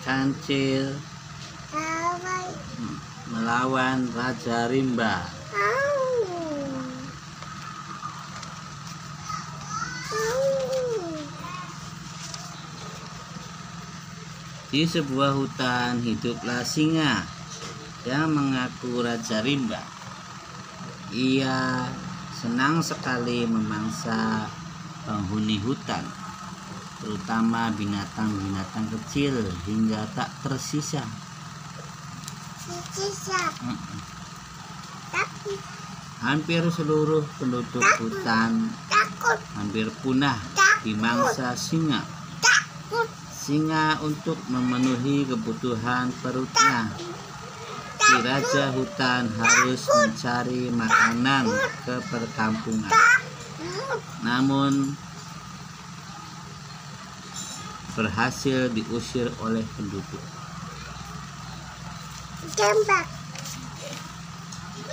Kancil melawan Raja Rimba. Di sebuah hutan hiduplah singa yang mengaku Raja Rimba. Ia senang sekali memangsa penghuni hutan, terutama binatang-binatang kecil hingga tak tersisa. Hampir seluruh penduduk hutan hampir punah dimangsa singa. Singa untuk memenuhi kebutuhan perutnya. Si raja hutan harus mencari makanan ke perkampungan. Namun berhasil diusir oleh penduduk.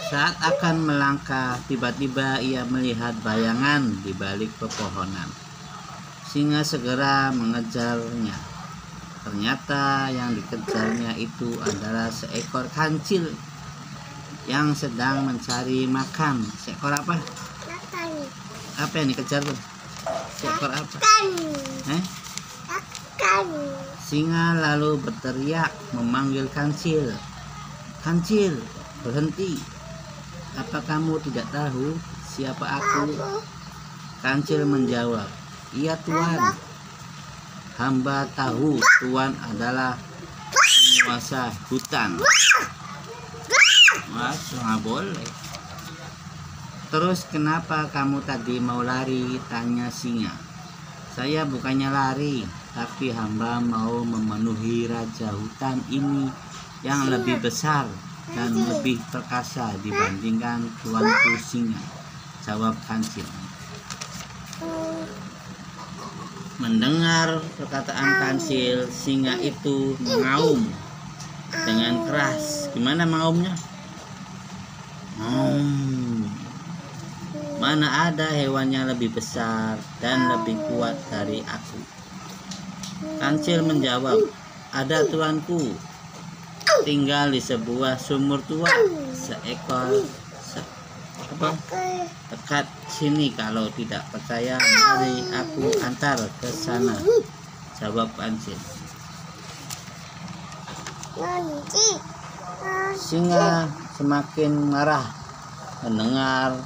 Saat akan melangkah, tiba-tiba ia melihat bayangan di balik pepohonan. Singa segera mengejarnya. Ternyata yang dikejarnya itu adalah seekor kancil yang sedang mencari makan. Seekor apa? Apa yang dikejar tuh? Seekor apa? Singa lalu berteriak memanggil kancil. Kancil, berhenti. Apa kamu tidak tahu siapa aku? Kancil menjawab, iya tuan. Hamba tahu tuan adalah penguasa hutan. Mas, nggak boleh. Terus kenapa kamu tadi mau lari? Tanya singa. Saya bukannya lari, tapi hamba mau memenuhi raja hutan ini yang lebih besar dan lebih perkasa dibandingkan tuanku singa. Jawab kancil. Mendengar perkataan kancil, singa itu mengaum dengan keras. Gimana mengaumnya? Mana ada hewan yang lebih besar dan lebih kuat dari aku? Kancil menjawab, ada tuanku. Tinggal di sebuah sumur tua. Dekat sini. Kalau tidak percaya, mari aku antar ke sana. Jawab kancil. Singa semakin marah mendengar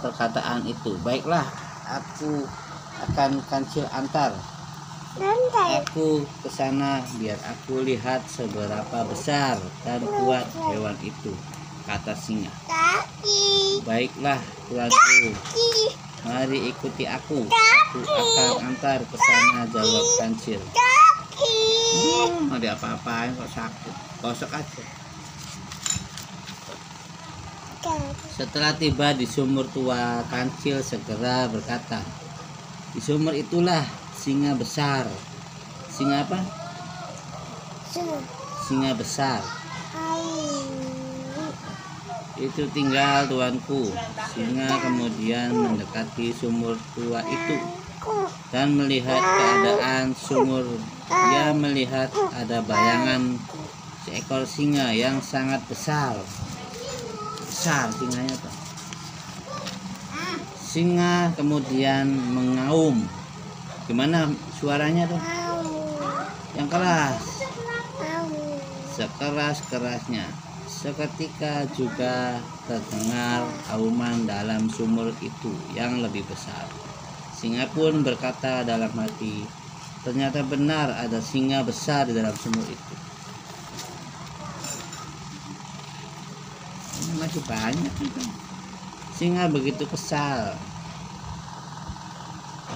perkataan itu. Baiklah, aku akan kancil antar. Aku ke sana biar aku lihat seberapa besar dan kuat hewan itu, kata singa. Baiklah tuanku, mari ikuti aku. Aku akan antar ke sana, jawab kancil. Ada apa-apain kok sakit, gosok aja. Setelah tiba di sumur tua, kancil segera berkata, di sumur itulah singa besar. Singa apa? Singa besar. Itu tinggal tuanku. Singa kemudian mendekati sumur tua itu dan melihat keadaan sumur. Dia melihat ada bayangan seekor singa yang sangat besar. Besar singanya tuh. Singa kemudian mengaum. Gimana suaranya tuh? Yang keras. Sekeras-kerasnya. Seketika juga terdengar auman dalam sumur itu yang lebih besar. Singa pun berkata dalam hati, ternyata benar ada singa besar di dalam sumur itu. Ini masih banyak itu. Singa begitu kesal.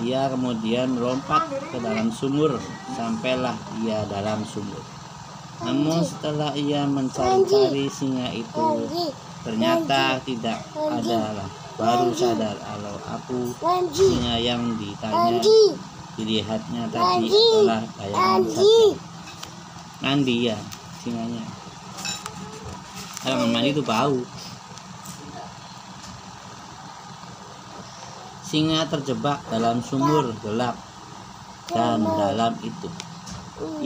Ia kemudian melompat ke dalam sumur. Sampailah ia dalam sumur. Namun setelah ia mencari-cari singa itu, ternyata tidak ada lah. Baru sadar kalau aku singa yang dilihatnya tadi adalah bayangan saja. Mandi ya singanya. Kalau mandi itu bau. Singa terjebak dalam sumur gelap dan dalam itu.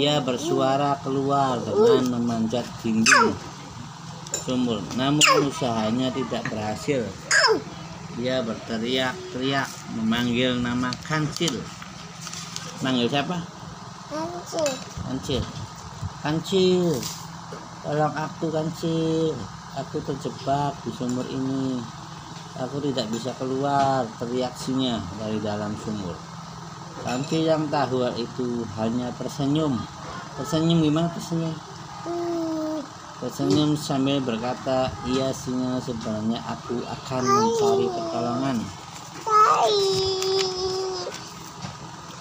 Ia bersuara keluar dengan memanjat dinding sumur, namun usahanya tidak berhasil. Dia berteriak-teriak memanggil nama Kancil. Manggil siapa? Kancil. Kancil. Kancil, tolong aku Kancil. Aku terjebak di sumur ini. Aku tidak bisa keluar, teriak Singa dari dalam sumur. Kancil yang tahu hal itu hanya tersenyum. Tersenyum gimana tersenyum? Tersenyum sambil berkata, iya Singa, sebenarnya aku akan mencari pertolongan.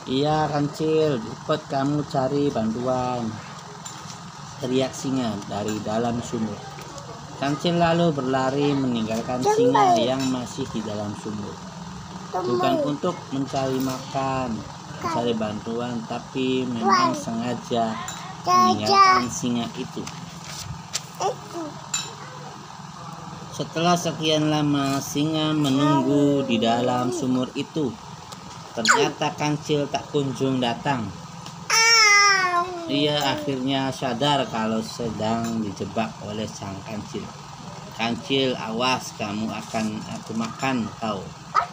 Iya Kancil, cepat kamu cari bantuan, teriak Singa dari dalam sumur. Kancil lalu berlari meninggalkan Singa yang masih di dalam sumur. Bukan untuk mencari makan, mencari bantuan, tapi memang sengaja meninggalkan Singa itu. Setelah sekian lama Singa menunggu di dalam sumur itu. Ternyata Kancil tak kunjung datang. Ia akhirnya sadar kalau sedang dijebak oleh sang Kancil. Kancil, awas, kamu akan aku makan kau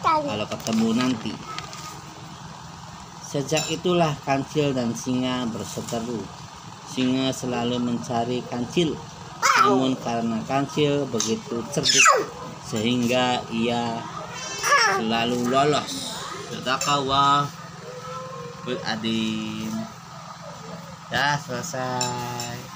kalau ketemu nanti. Sejak itulah Kancil dan Singa berseteru. Singa selalu mencari Kancil, namun karena Kancil begitu cerdik sehingga ia selalu lolos. Sadaqallah bil adim. Ya, selesai.